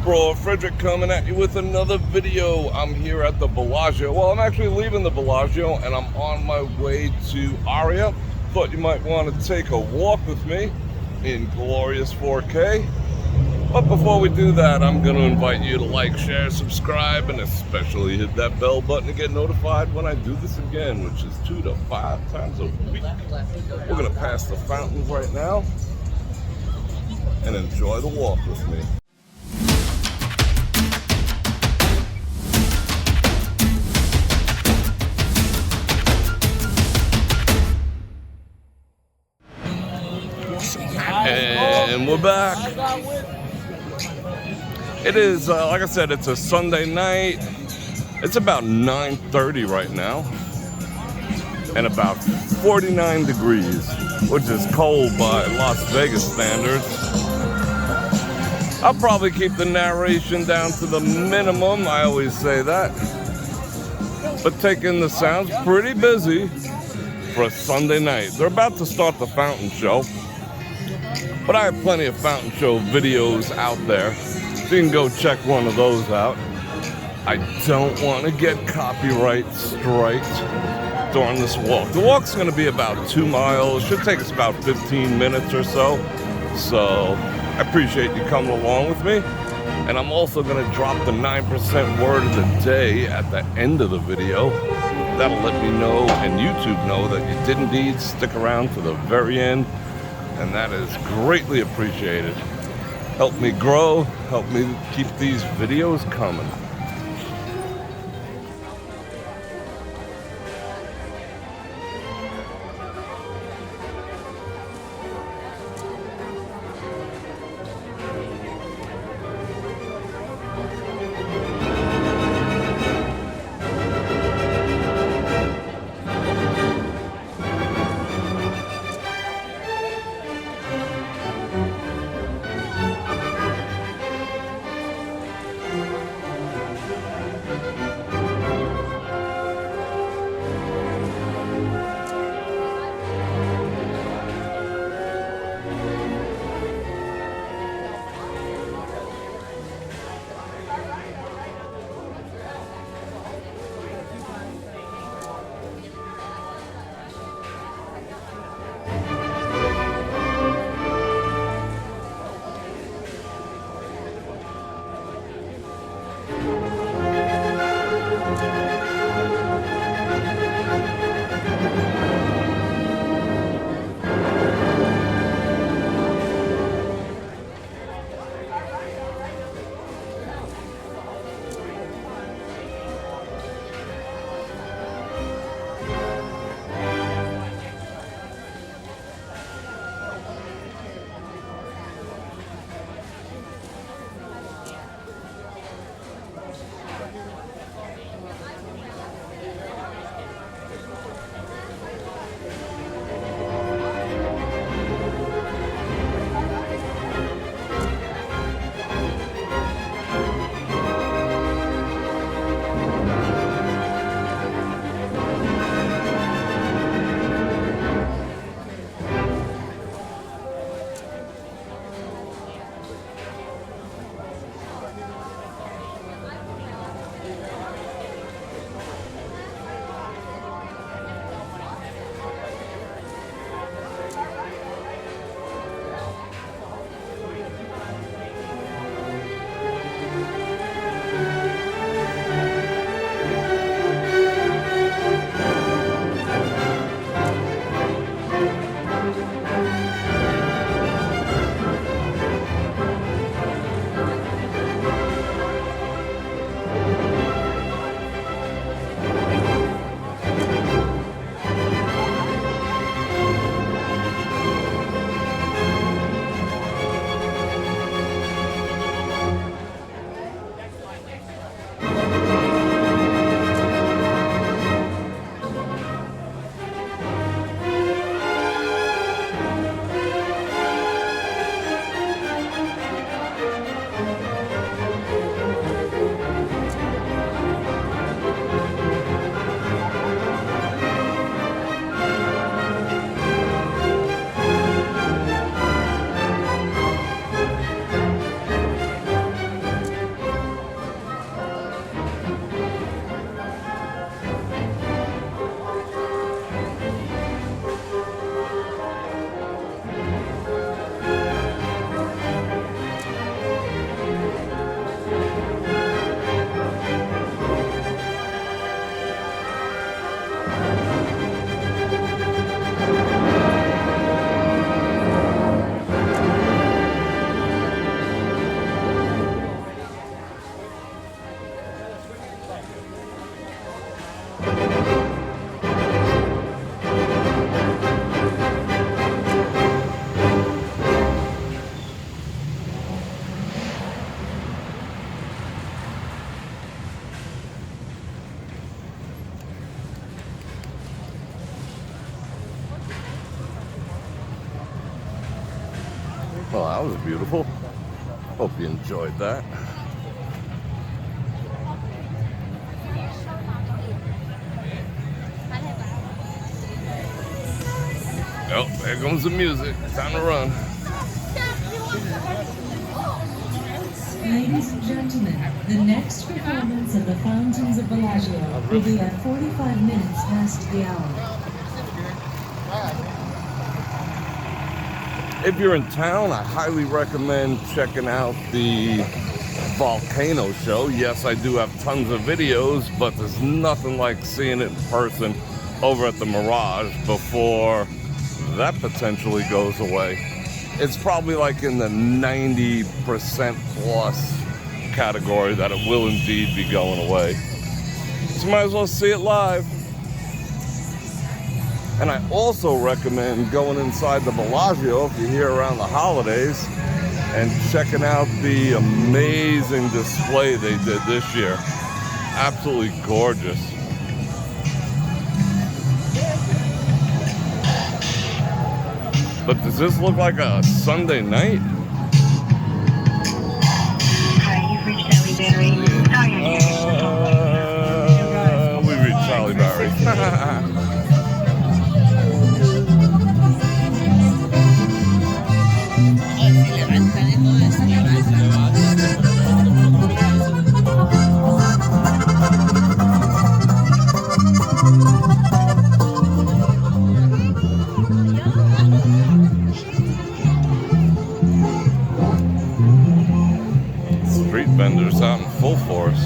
Bror Fredrik coming at you with another video. I'm here at the Bellagio. Well, I'm actually leaving the Bellagio and I'm on my way to Aria. Thought you might want to take a walk with me in glorious 4K. But before we do that, I'm going to invite you to like, share, subscribe, and especially hit that bell button to get notified when I do this again, which is 2 to 5 times a week. We're going to pass the fountains right now and enjoy the walk with me. And we're back. It is, like I said, it's a Sunday night. It's about 9:30 right now. And about 49 degrees, which is cold by Las Vegas standards. I'll probably keep the narration down to the minimum. I always say that. But taking the sounds, pretty busy for a Sunday night. They're about to start the fountain show. But I have plenty of fountain show videos out there, so you can go check one of those out. I don't want to get copyright striked during this walk. The walk's going to be about 2 miles. Should take us about 15 minutes or so. So I appreciate you coming along with me. And I'm also going to drop the 9% word of the day at the end of the video. That'll let me know and YouTube know that you did indeed stick around to the very end. And that is greatly appreciated. Help me grow, help me keep these videos coming. Well, that was beautiful. Hope you enjoyed that. Oh, there comes the music. Time to run. Ladies and gentlemen, the next performance of the Fountains of Bellagio will be at 45 minutes past the hour. If you're in town, I highly recommend checking out the volcano show. Yes, I do have tons of videos, but there's nothing like seeing it in person over at the Mirage before that potentially goes away. It's probably like in the 90% plus category that it will indeed be going away. So you might as well see it live. And I also recommend going inside the Bellagio if you're here around the holidays and checking out the amazing display they did this year. Absolutely gorgeous. But does this look like a Sunday night? Hi, you've reached Halle Berry. We reached Halle Berry. Street vendors out in full force.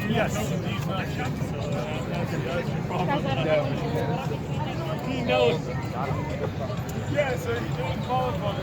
Yes. He knows. Yeah, so he didn't qualify.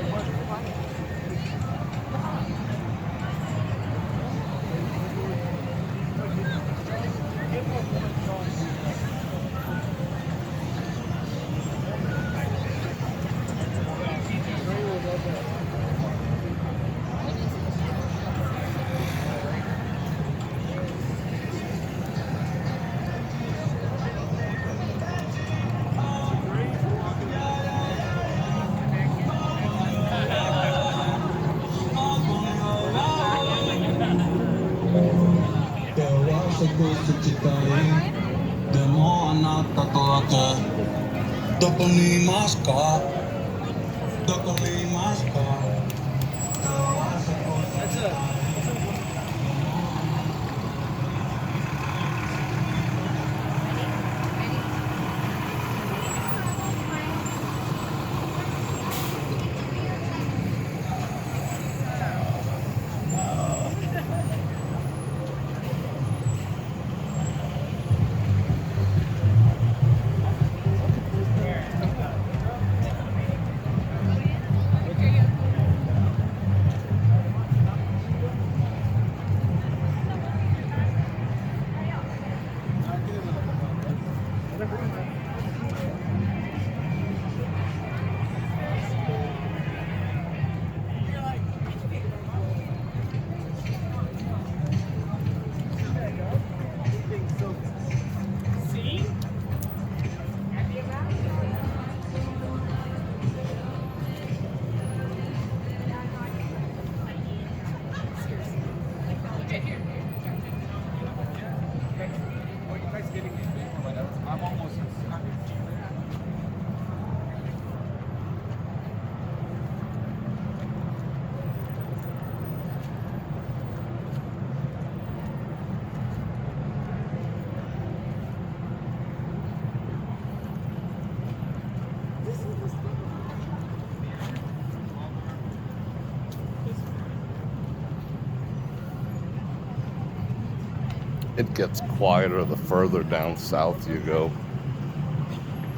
It gets quieter the further down south you go.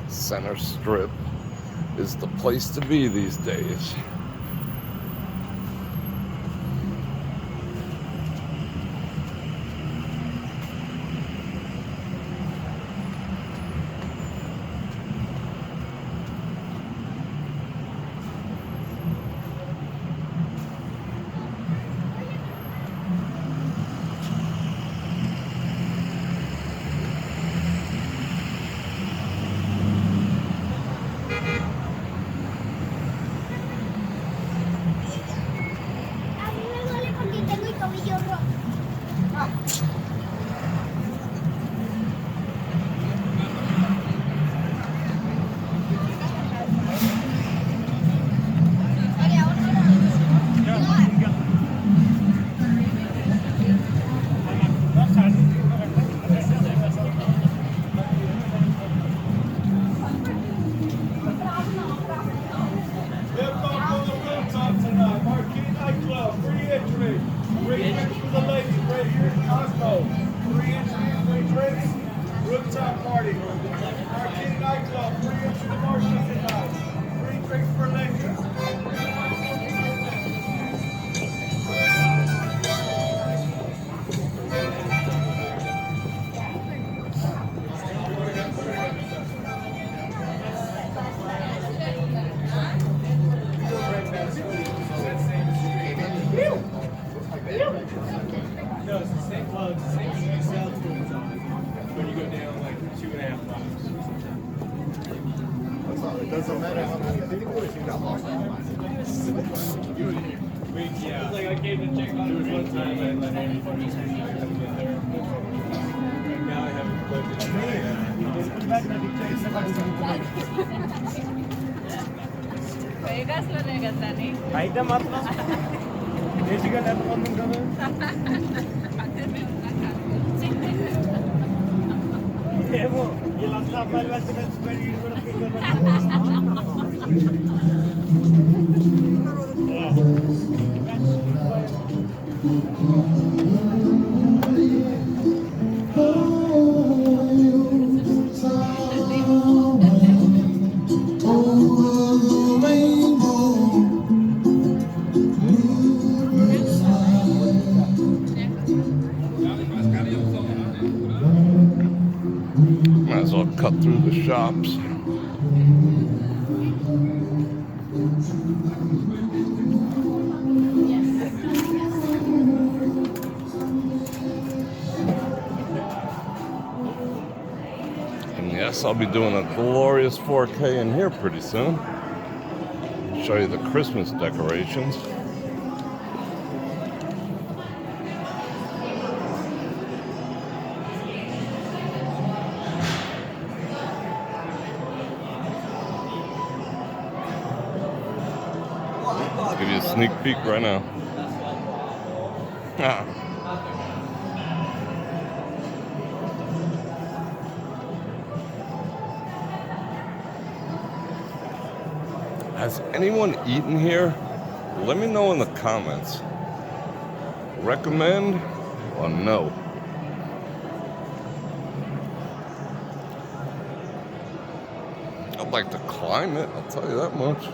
Center Strip is the place to be these days. A mí me duele porque tengo el tobillo roto. Lift off on the rooftop tonight. Marquee nightclub, free entry. Free drinks for the ladies right here at Cosmo. Free entry, free drinks. Rooftop party. Marquee nightclub, free entry to Marquee tonight. Free drinks for ladies. No, it's the same club, it's the same thing you sell tools on. When you go down like 2.5 blocks. It doesn't matter how many. I think we got lost. Yeah. It's like I gave the check on. There was one time I let everybody get there. Now I have to put వేగాస్లోనే కదా అని అయితే మాత్రం దేశిగా నెలకొంది కదా ఏమో వీళ్ళంతా అబ్బాయిలు వెళ్తే కలిసిపోయి వీడు కూడా Might as well cut through the shops. And yes, I'll be doing a glorious 4K in here pretty soon. Show you the Christmas decorations. Give you a sneak peek right now. Ah. Has anyone eaten here? Let me know in the comments. Recommend or no? I'd like to climb it, I'll tell you that much.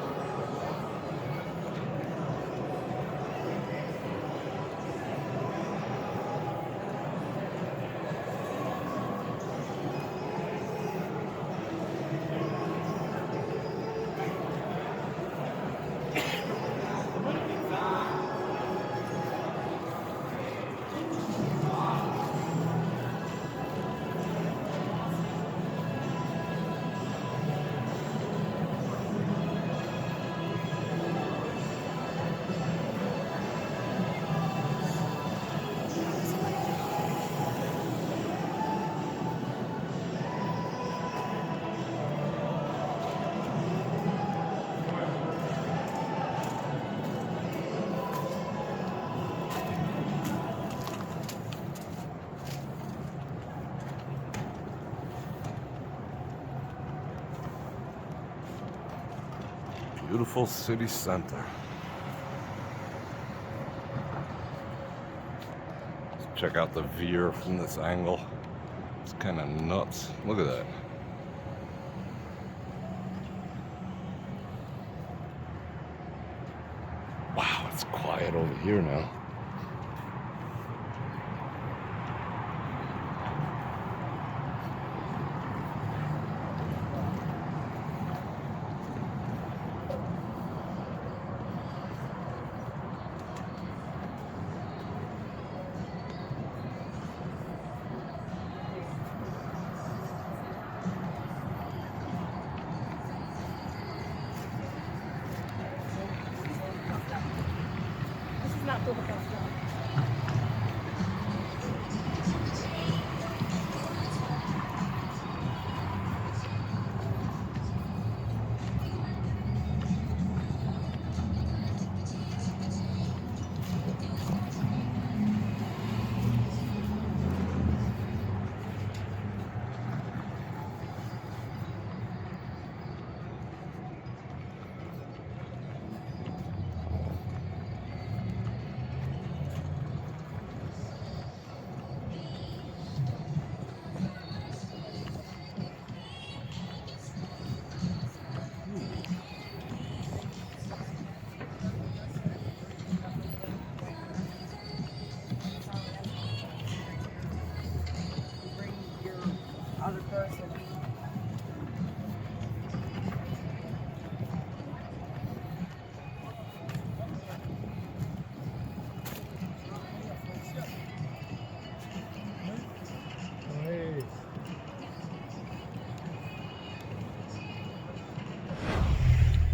Beautiful city center. It's Check out the veer from this angle. It's kind of nuts. Look at that. Wow, it's quiet over here now.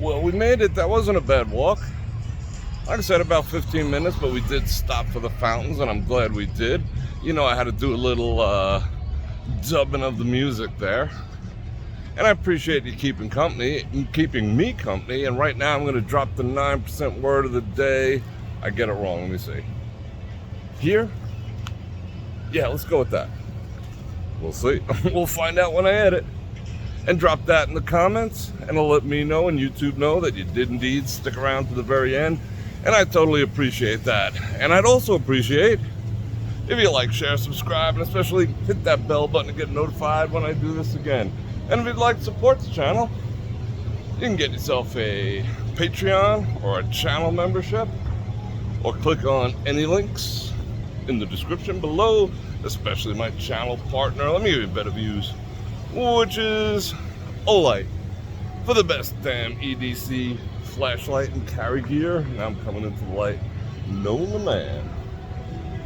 Well, we made it. That wasn't a bad walk. Like I said, about 15 minutes, but we did stop for the fountains, and I'm glad we did. You know, I had to do a little dubbing of the music there. And I appreciate you keeping me company. And right now I'm going to drop the 9% word of the day. I get it wrong. Let me see. Here? Yeah, let's go with that. We'll see. We'll find out when I edit. And drop that in the comments, and it'll let me know and YouTube know that you did indeed stick around to the very end. And I totally appreciate that. And I'd also appreciate if you like, share, subscribe, and especially hit that bell button to get notified when I do this again. And if you'd like to support the channel, you can get yourself a Patreon or a channel membership, or click on any links in the description below, especially my channel partner. Let me give you better views, which is Olight, for the best damn EDC flashlight and carry gear. Now I'm coming into the light. Known the man.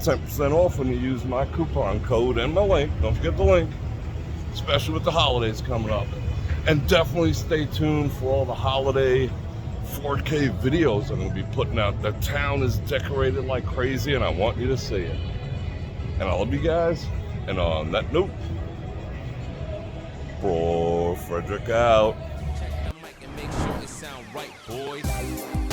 10% off when you use my coupon code and my link. Don't forget the link, especially with the holidays coming up. And definitely stay tuned for all the holiday 4K videos I'm going to be putting out. The town is decorated like crazy, and I want you to see it. And I love you guys. And on that note, Bror Fredrik out. Check the mic and make sure it sound right, boys.